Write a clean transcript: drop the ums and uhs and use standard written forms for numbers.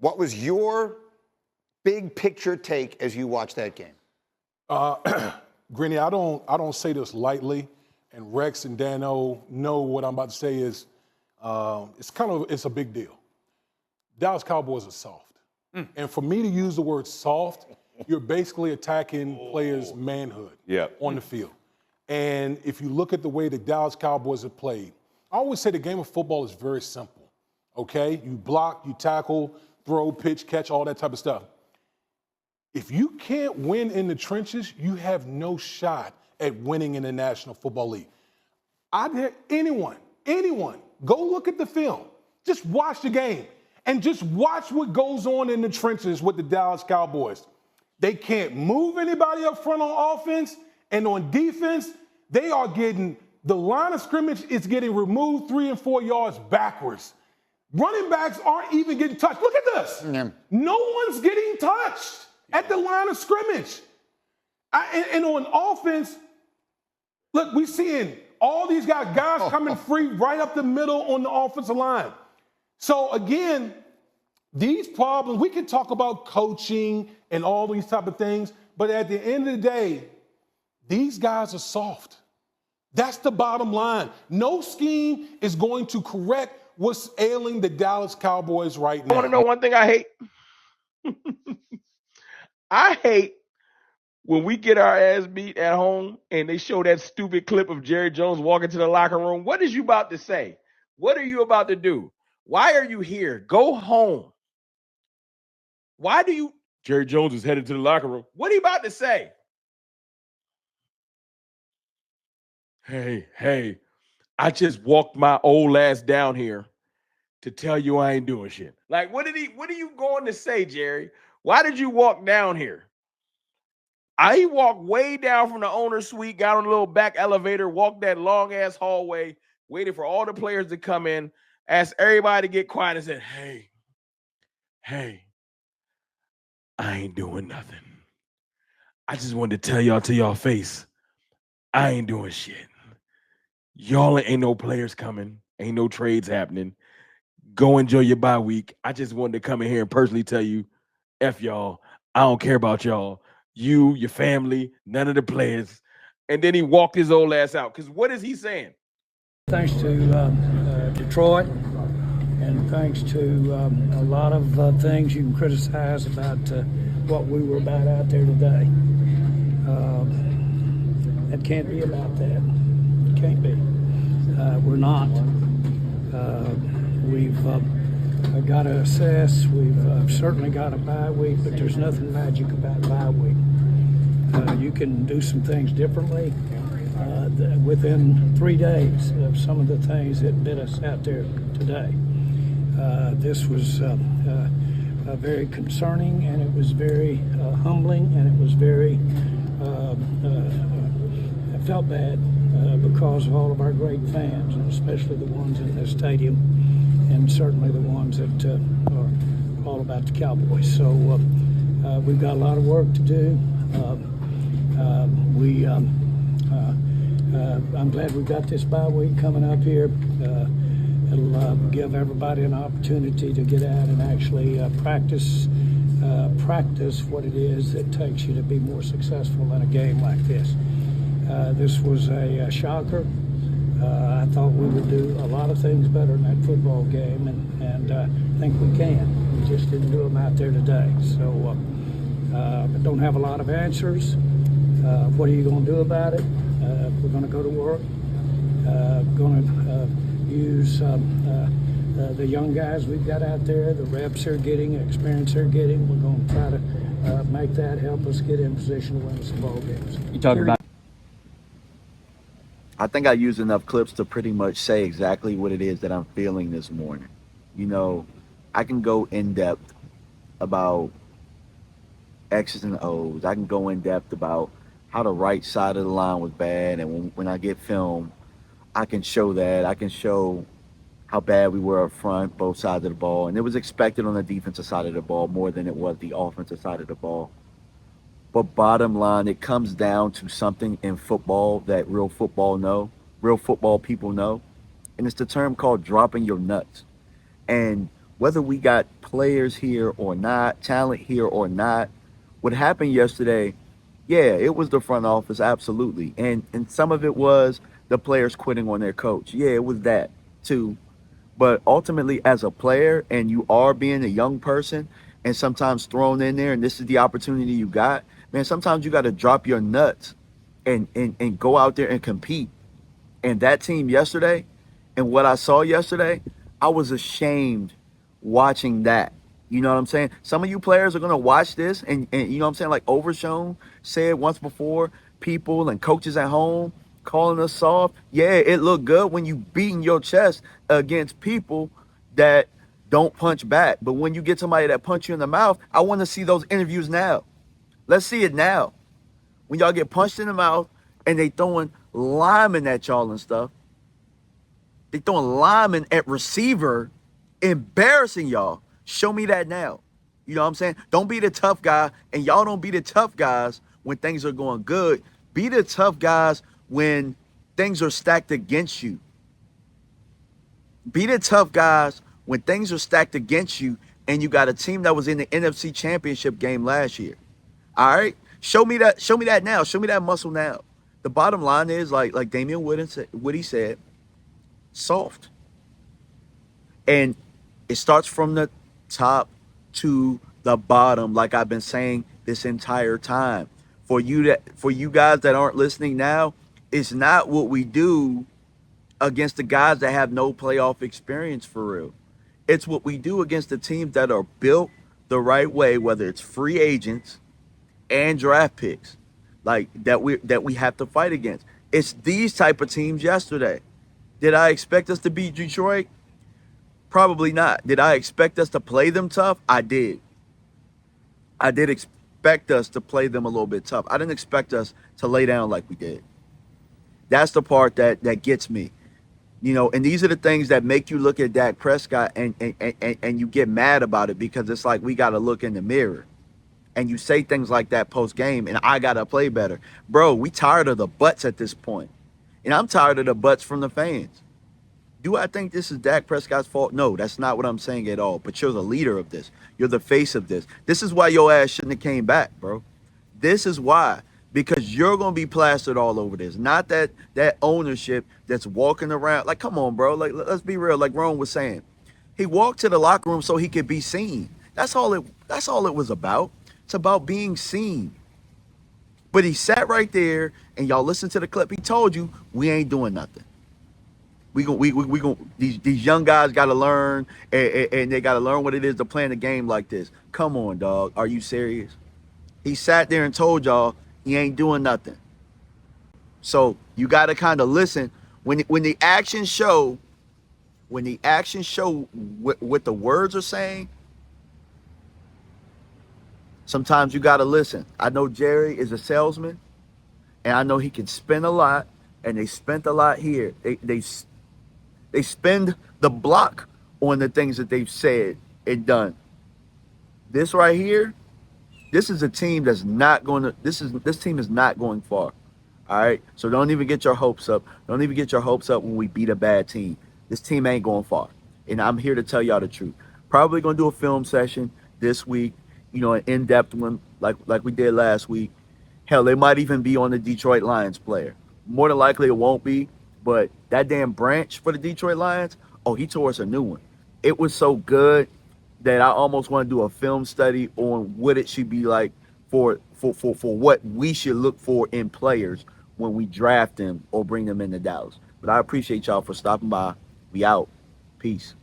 What was your big picture take as you watched that game? Grinny, I don't say this lightly, and Rex and Dano know what I'm about to say is it's a big deal. Dallas Cowboys are soft. And for me to use the word soft, you're basically attacking players' manhood on the field. And if you look at the way the Dallas Cowboys have played, I always say the game of football is very simple, okay? You block, you tackle, throw, pitch, catch, all that type of stuff. If you can't win in the trenches, you have no shot at winning in the National Football League. I dare anyone, go look at the film. Just watch the game and just watch what goes on in the trenches with the Dallas Cowboys. They can't move anybody up front on offense, and on defense, they are getting, the line of scrimmage is getting removed 3 and 4 yards backwards. Running backs aren't even getting touched. Look at this. No one's getting touched at the line of scrimmage. And on offense, look, we're seeing all these guys coming free right up the middle on the offensive line. So again, these problems, we can talk about coaching and all these type of things, but at the end of the day, these guys are soft. That's the bottom line. No scheme is going to correct what's ailing the Dallas Cowboys right now. I want to know one thing I hate. I hate when we get our ass beat at home and they show that stupid clip of Jerry Jones walking to the locker room. What is you about to say? What are you about to do? Why are you here? Go home. Why do you? Jerry Jones is headed to the locker room. What are you about to say? Hey, I just walked my old ass down here to tell you I ain't doing shit. Like, what are you going to say, Jerry? Why did you walk down here? I walked way down from the owner's suite, got on a little back elevator, walked that long ass hallway, waited for all the players to come in, asked everybody to get quiet and said, hey, I ain't doing nothing. I just wanted to tell y'all to y'all face, I ain't doing shit. Y'all ain't no players coming. Ain't no trades happening. Go enjoy your bye week. I just wanted to come in here and personally tell you, F y'all. I don't care about y'all. You, your family, none of the players. And then he walked his old ass out. Because what is he saying? Thanks to Detroit, and thanks to a lot of things you can criticize about what we were about out there today. It can't be about that. It can't be. We're not. We've got to assess. We've certainly got a bye week, but there's nothing magic about bye week. You can do some things differently within 3 days of some of the things that bit us out there today. This was very concerning, and it was very humbling, and it was very, I felt bad because of all of our great fans, and especially the ones in the stadium, and certainly the ones that are all about the Cowboys. So we've got a lot of work to do. I'm glad we've got this bye week coming up here. It'll give everybody an opportunity to get out and actually practice what it is that takes you to be more successful in a game like this. This was a shocker. I thought we would do a lot of things better in that football game, and I think we can. We just didn't do them out there today. So I don't have a lot of answers. What are you going to do about it? We're going to go to work. Going to use the young guys we've got out there, the reps they're getting, the experience they're getting. We're going to try to make that help us get in position to win some ball games. You talk about. I think I used enough clips to pretty much say exactly what it is that I'm feeling this morning. You know, I can go in depth about X's and O's. I can go in depth about how the right side of the line was bad, and when I get film, I can show that. I can show how bad we were up front, both sides of the ball, and it was expected on the defensive side of the ball more than it was the offensive side of the ball. But bottom line, it comes down to something in football that real football people know, and it's the term called dropping your nuts. And whether we got players here or not, talent here or not, what happened yesterday, yeah, it was the front office, absolutely. And some of it was the players quitting on their coach. Yeah, it was that too. But ultimately, as a player, and you are being a young person, and sometimes thrown in there, and this is the opportunity you got, man, sometimes you got to drop your nuts and go out there and compete. And that team yesterday, and what I saw yesterday, I was ashamed watching that. You know what I'm saying? Some of you players are gonna watch this, and you know what I'm saying, like Overshown said once before, people and coaches at home calling us soft. Yeah, it looked good when you beating your chest against people that don't punch back. But when you get somebody that punch you in the mouth, I want to see those interviews now. Let's see it now. When y'all get punched in the mouth and they throwing linemen at y'all and stuff, they throwing linemen at receiver, embarrassing y'all. Show me that now. You know what I'm saying? Don't be the tough guy, and y'all don't be the tough guys when things are going good. Be the tough guys when things are stacked against you. Be the tough guys when things are stacked against you and you got a team that was in the NFC Championship game last year. All right? Show me that now. Show me that muscle now. The bottom line is, like Damien Woody said, soft. And it starts from the top to the bottom, like I've been saying this entire time. For you guys that aren't listening now, it's not what we do against the guys that have no playoff experience for real. It's what we do against the teams that are built the right way, whether it's free agents and draft picks, like that we have to fight against. It's these type of teams yesterday. Did I expect us to beat Detroit? Probably not. Did I expect us to play them tough? I did. I did expect us to play them a little bit tough. I didn't expect us to lay down like we did. That's the part that gets me. You know, and these are the things that make you look at Dak Prescott and you get mad about it, because it's like we got to look in the mirror. And you say things like that post game, and I got to play better. Bro, we tired of the butts at this point. And I'm tired of the butts from the fans. Do I think this is Dak Prescott's fault? No, that's not what I'm saying at all. But you're the leader of this. You're the face of this. This is why your ass shouldn't have came back, bro. This is why. Because you're going to be plastered all over this. Not that ownership that's walking around. Like, come on, bro. Like, let's be real. Like Ron was saying. He walked to the locker room so he could be seen. That's all it was about. It's about being seen. But he sat right there, and y'all listen to the clip. He told you, we ain't doing nothing. These young guys got to learn, and they got to learn what it is to play in a game like this. Come on, dog. Are you serious? He sat there and told y'all he ain't doing nothing. So you got to kind of listen when the actions show. When the actions show what the words are saying, sometimes you got to listen. I know Jerry is a salesman, and I know he can spend a lot, and they spent a lot here. They spend the block on the things that they've said and done. This right here, this is a team that's not going to. This team is not going far. All right, so don't even get your hopes up. Don't even get your hopes up when we beat a bad team. This team ain't going far, and I'm here to tell y'all the truth. Probably gonna do a film session this week. You know, an in-depth one like we did last week. Hell, they might even be on the Detroit Lions player. More than likely, it won't be. But that damn branch for the Detroit Lions, oh, he tore us a new one. It was so good that I almost want to do a film study on what it should be like for what we should look for in players when we draft them or bring them into Dallas. But I appreciate y'all for stopping by. We out. Peace.